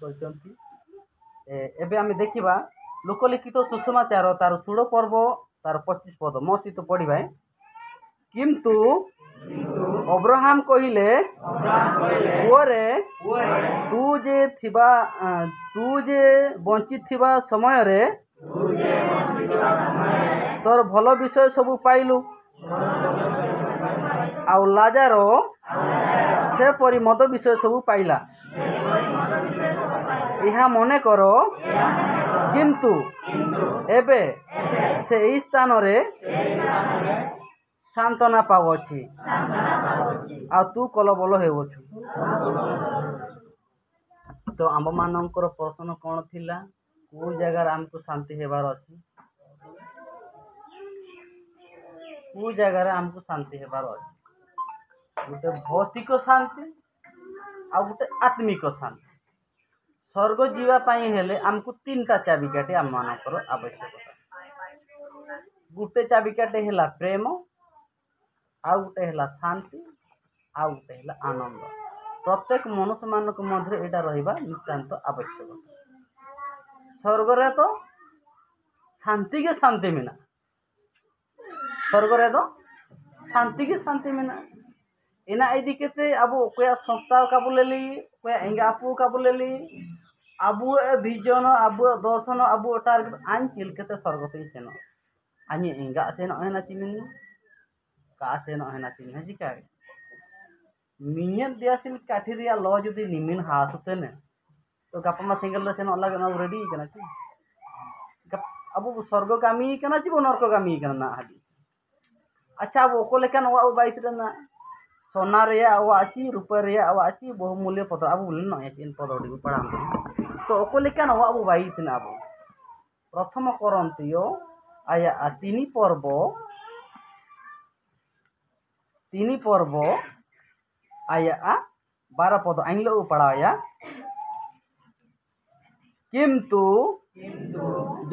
କରିଛନ୍ତି। ଏବେ ଆମେ ଦେଖିବା ଲୋକଲିଖିତ ସୁଷମାଚାର ତାର 16 ପର୍ବ ତାର 25 ପଦ ମୋ ସହିତ ପଢ଼ିବା। କିନ୍ତୁ ଅବ୍ରାହମ କହିଲେ ପୁଅରେ ତୁ ଯେ ବଞ୍ଚିଥିବା ସମୟରେ ତୋର ଭଲ ବିଷୟ ସବୁ ପାଇଲୁ, ଆଉ ଲାଜାର ସେପରି ମଦ ବିଷୟ ସବୁ ପାଇଲା। ଏହା ମନେ କର, କିନ୍ତୁ ଏବେ ସେ ଏହି ସ୍ଥାନରେ ସାନ୍ତ୍ୱନା ପାଉଅଛି, ଆଉ ତୁ କଲବଲ ହେଉଅଛୁ। ତ ଆମମାନଙ୍କର ପ୍ରଶ୍ନ କ'ଣ ଥିଲା? କେଉଁ ଜାଗାରେ ଆମକୁ ଶାନ୍ତି ହେବାର ଅଛି? କେଉଁ ଜାଗାରେ ଆମକୁ ଶାନ୍ତି ହେବାର ଅଛି? ଗୋଟେ ଭୌତିକ ଶାନ୍ତି ଆଉ ଗୋଟେ ଆତ୍ମିକ ଶାନ୍ତି। ସ୍ୱର୍ଗ ଯିବା ପାଇଁ ହେଲେ ଆମକୁ 3ଟା ଚାବିକାଠି ଆମମାନଙ୍କର ଆବଶ୍ୟକତା। ଗୋଟେ ଚାବିକାଠି ହେଲା ପ୍ରେମ, ଆଉ ଗୋଟେ ହେଲା ଶାନ୍ତି, ଆଉ ଗୋଟେ ହେଲା ଆନନ୍ଦ। ପ୍ରତ୍ୟେକ ମନୁଷ୍ୟମାନଙ୍କ ମଧ୍ୟରେ ଏଇଟା ରହିବା ନିତାନ୍ତ ଆବଶ୍ୟକତା। ସ୍ୱର୍ଗରେ ତ ଶାନ୍ତିକେ ଶାନ୍ତି ମିନା। स्वर्ग रे तो शांति की शांति में ना इना इदी केते अबु कोया संस्था का बोलेली कोया एंगापु का बोलेली अबु विजन अबु दर्शन अबु टारगेट आन चिल केते स्वर्ग ते सेनो आनी एंगा सेनो हेना चिमिन का सेनो हेना चिमिन जिका मिनियन दियासिल काठिरिया लो जुदी निमिन हासुतेने तो गपमा सिंगल सेनो अलग ना रेडी कना ची अबु स्वर्ग गामी कना ची नरक गामी कना ना हादी। अच्छा अब ओको लेकिन वो बाइक ना सोना रे आवाची रुपये रे आवाची बहुमूल्य पद अब बोले ना इन पदोड़ी को पढ़ा तो ओको लेकिन वो अब बाइक ना अब प्रथम करंतियो आया तीनी पर्व आया 12 पद आइलो पढ़ाया किंतु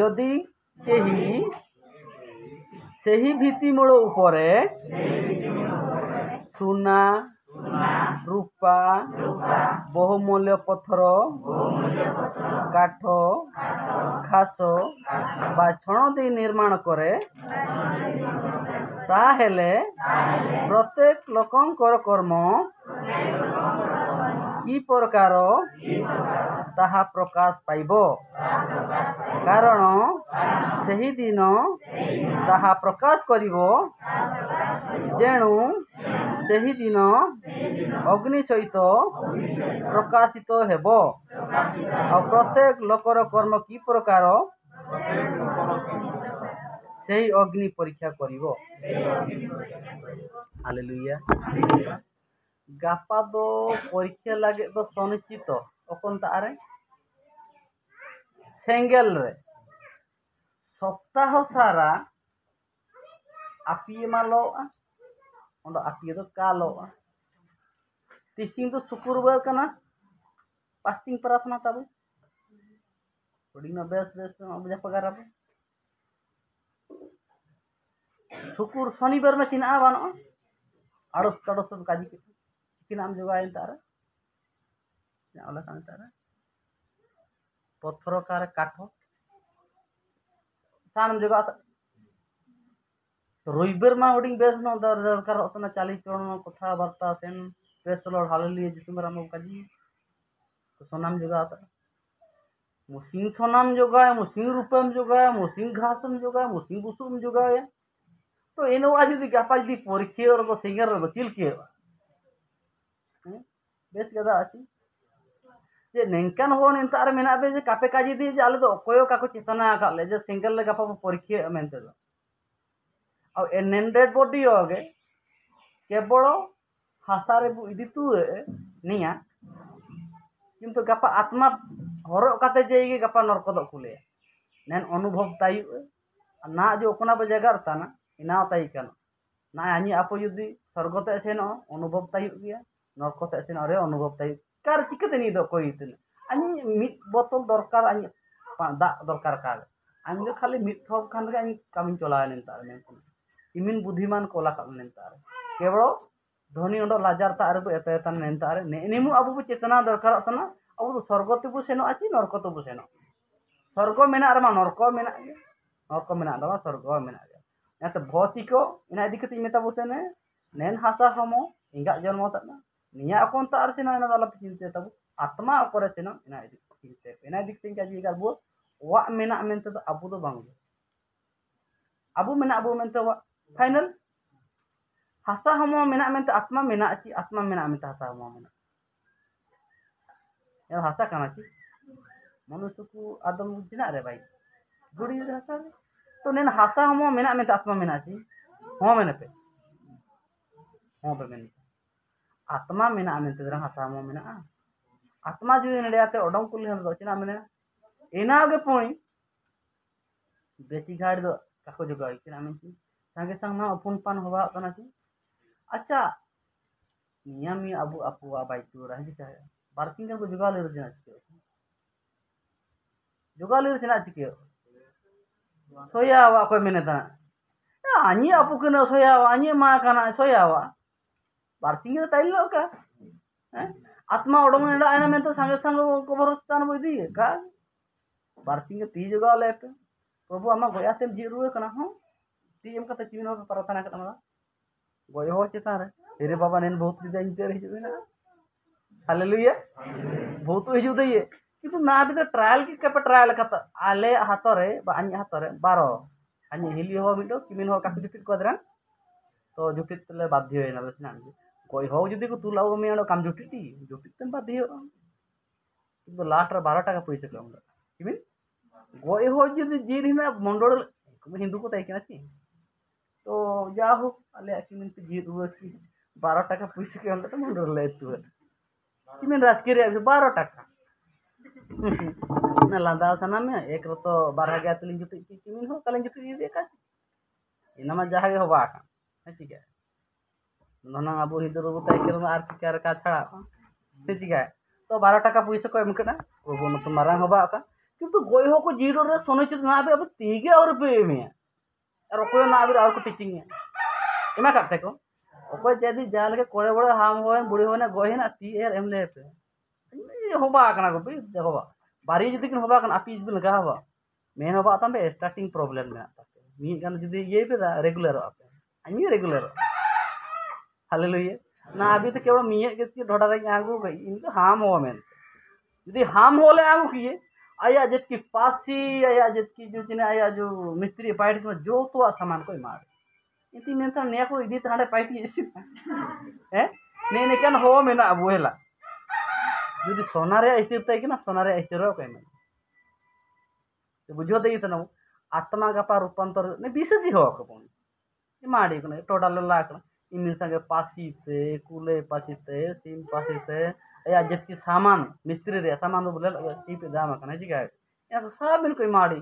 जदि केही ସେହି ଭିତ୍ତିମୂଳ ଉପରେ ସୁନା ରୂପା ବହୁମୂଲ୍ୟ ପଥର କାଠ ଘାସ ବା ଛଣ ଦେଇ ନିର୍ମାଣ କରେ ତାହେଲେ ପ୍ରତ୍ୟେକ ଲୋକଙ୍କର କର୍ମ କି ପ୍ରକାର ତାହା ପ୍ରକାଶ ପାଇବ, କାରଣ ସେହି ଦିନ ତାହା ପ୍ରକାଶ କରିବ ଯେଣୁ ସେହି ଦିନ ଅଗ୍ନି ସହିତ ପ୍ରକାଶିତ ହେବ ଆଉ ପ୍ରତ୍ୟେକ ଲୋକର କର୍ମ କି ପ୍ରକାର ସେହି ଅଗ୍ନି ପରୀକ୍ଷା କରିବ। ହାଲେଲୁୟା। ଗାପା ଦो ପରୀକ୍ଷା ଲାଗେ ତ ସୁନିଶ୍ଚିତ ଅକନ ତାରେ ସେଙ୍ଗେଲ ରେ सप्ताह सारा apie malo ondo apie do kalo tising to syukur kana fasting प्रार्थना tabu थोड़ी ना बेस अबजा पगार apa syukur शनिवार में चिना बानो आड़स तड़स काजी चिकिन आम जोगाइन तारा या ओला कान तारा पत्थर कार काठो सानम जगह रविवार मा होडिंग बेस न दरकार होतना चाली चरण कथा वार्ता सेन प्रेस लॉर्ड हालेलुया जिसु मराम काजी तो सोनाम जगह मुसिंग सोनाम जगह मुसिंग रूपम जगह मुसिंग घासम जगह मुसिंग बुसुम जगह तो एनो आज दी गापा दी परीक्षा और तो सिंगर रो चिलके बेस गदा आची जे नेंकन हो नेंतार मेना बे जे कापे काजी दी जे आले तो कोयो काको चेतना काले जे सिंगल ले गापा परीक्षा मेनते दो आ एनेंडेड बॉडी होगे केवल हासारे बु इदी तू निया किंतु गापा आत्मा हरो काते जेगे गापा नरक दो खुले नेन अनुभव तायु ना जो ओकना बे जगह रताना इना ताई कनो ना आनी आपो युदी स्वर्गते सेनो अनुभव तायु गया नरकते सेनो रे अनुभव तायु कार चिकते नी दो कोई इतने आनी मिट बोतल दरकार आनी दा दरकार का आनी जो खाली मिट ठोक खान गे आनी कामिन चला नेनता ने इमिन बुद्धिमान कोला का नेनता केवल धनी ओंडो लाजार ता अरबु एतयतन नेनता ने नेमु अबु चेतना दरकार तना अब तो स्वर्ग तेबो सेनो आछि नरक तेबो सेनो स्वर्ग मेना रमा नरक मेना गे नरक मेना दवा स्वर्ग मेना गे याते भौतिको ina इदी कति मेता बोतेने नेन हासा होमो इंगा जन्म तना निया अकोन तार सेनो ina दाला चिंते तब आत्मा अपरे सेनो ina इदी चिंते ina इदी कति काजी गाबो wa मेना मेनते तो अबु दो बांग अबु मेना अबु मेनते wa फाइनल हासा होमो मेना मेनते आत्मा मेना आछि आत्मा मेना मेनते हासा होमो मेना या हासा काना छि मनुष्य को आदम जिना रे भाई गुड़ी रे हासा रे तो नेन हासा होमो मेना मेनते आत्मा मेना छि हो मेने पे हो पे मेन आत्मा मेना मेनते दरा हासा होमो मेना आत्मा जुदी नडियाते ओडम कुली हन दो चिना मेने एना गे पोई बेसी घाड़ दो काको जोगा चिना मेन संगे संग मा अपुन पान होवा कना छि अच्छा नियमी अबु अपु बाई तू रही चाहे बारसिंग को जुगा ले रजना छि जुगा ले रजना छि सोया वा को मेने ता आनी अपु कना सोया वा आनी मा कना सोया वा बारसिंग ताइल का आत्मा ओडम एंडा आना में तो संगे संग को भरोस्तान बोदी का बारसिंग ती जुगा ले पे प्रभु आमा गोयाते जीरुए कना हो ती एम कते चिनो प्रार्थना कना गोय हो चिता रे तेरे बाबा नेन बहुत दिदा इंटर हिजुना हालेलुया बहुत हिजु दे किंतु ना भी ट्रायल की कप ट्रायल कत आले हातरे बा अन्य हातरे 12 अन्य हिली हो बिडो किमिन हो काफी जुटित को दरा तो जुटित ले बाध्य होइना बसना गोय हो जदी को तुलाओ मेडो काम जुटिटी जुटित बाध्य हो किंतु लास्ट रे 12 टाका पैसा कम किमिन गोय हो जदी जीर हिना मंडोल हिंदू को ताई केना छि तो जा हो आले किमिन ते जीर हुआ कि 12 टाका पैसा के हम तो मंडोल ले तू किमिन राजकीय रे 12 टाका ना लांदा सना में एक तो 12 गया तलिन जुटी किमिन हो कलिन जुटी दे का इना मा जहागे होबा का ठीक है नना अबु हिदर ताई के आर के का छड़ा ठीक है तो 12 टाका पैसा को एम कना प्रभु न तो मारांग होबा का किंतु गोय हो को जीरो रे सोने चित ना बे अब तीगे और पे में और कोई ना भी और को टीचिंग है इमा करते को ओको जदी जाल के कोड़े बड़े हाम होए बुढ़ी होने गोय ना ती एर एम ले पे होबा कना को बे देखो बारी जदी किन होबा कना अपी जदी लगा होबा मेन होबा तंबे स्टार्टिंग प्रॉब्लम में आता मी गान जदी ये पे रेगुलर आपे अन्य रेगुलर हालेलुया ना अभी तो केवल मिये के ढोडा रे आगु गई इनको हाम हो में यदि हाम होले आगु किए आया जत की पासी आया जत की जो चिने आया जो मिस्त्री पाइट को जो तो सामान कोई मार इति मेंता ने को इदी ताडे पाइट इसी है ने कन हो मेना अबुहेला यदि सोना रे ऐसिर तय कि ना सोना रे ऐसिर को में तो बुझो दे तनो आत्मा गपा रूपांतर ने विशेष ही हो को पन माडी को टोटल लाख इमिन संगे पासीते कुले पासीते सिम पासीते या जति सामान मिस्त्री रे सामान बोले चीप दाम कना जी का या सब बिन कोई माड़ी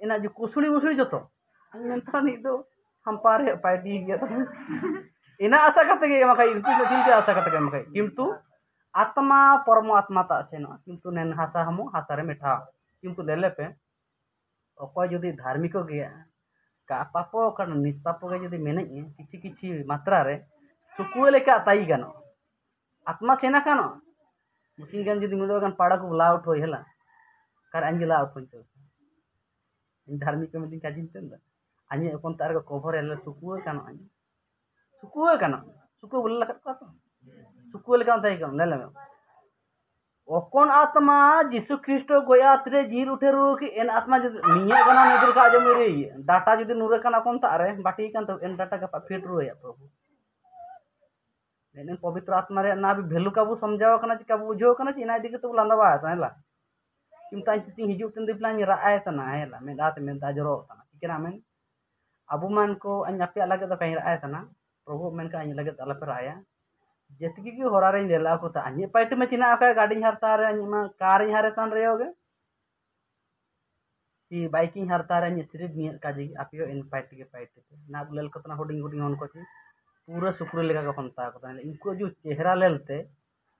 इना जो कुसुड़ी मुसुड़ी जतो मेंता नि दो हम पारे पाइटी गया इना आशा करते के मखाई चिल के आशा करते के मखाई किंतु आत्मा परमात्मा ता सेनो किंतु नेन हासा हमो हासा रे मिठा किंतु लेले पे अकय जदी धार्मिक गया का पापो कन निष्पापो के जदी मेने किछि किछि मात्रा रे सुकुए लेका ताई गानो आत्मा सेना कानो मुसिन गान जदी मुदो गान पाड़ा को लाउट होय हला कार अंजला आउट होय इन धार्मिक में दिन का जिनतन अन्य कोन तार को कवर एले सुकुए कानो सुकुए बोलला का तो सुकुए लेका ताई कानो नेले में ओकोन आत्मा जीसु ख्रीष्ट गोयात्रे जीर उठे रो कि एन आत्मा जदी निये गाना निदुर का जमे रे डाटा जदी नुरे काना कोन तारे बाटी कान तो एन डाटा का फिट रो या प्रभु नेन पवित्र आत्मा रे ना भी भेलु काबू समझाव कना कि काबू बुझो कना कि ना दिके तो लांदा बा ताला किम ताई सिंग हिजु तन दिप्लान राय तना हेला में दात में दाजरो तना किना में अबु मान को अन्य पे अलग तो कहीं राय तना प्रभु में का अन्य लगे तला पे राया जेतकी की होरा रे लेला को ता अन्य पाइट में चिना का गाड़ी हरता रे अन्य मा कार हरे तन रे होगे कि बाइकिंग हरता रे अन्य सिरिज नि का जी आपियो इन पाइट ना बुलेल कतना होडिंग होडिंग होन को ची पूरा सुकुर लेगा का पंता को इनको जो चेहरा लेलते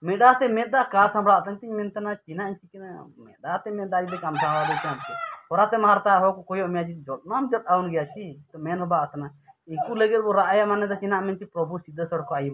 मेडाते मेदा का संबड़ा तंती मेंतना चिना चिकना मेदाते मेदा दे काम था दे चांते होराते मारता हो को कोई में जी नाम जत आउन गया छी तो मेन बा अतना इनको लगे वो राया माने द चिना में प्रभु सीधा सड़क आई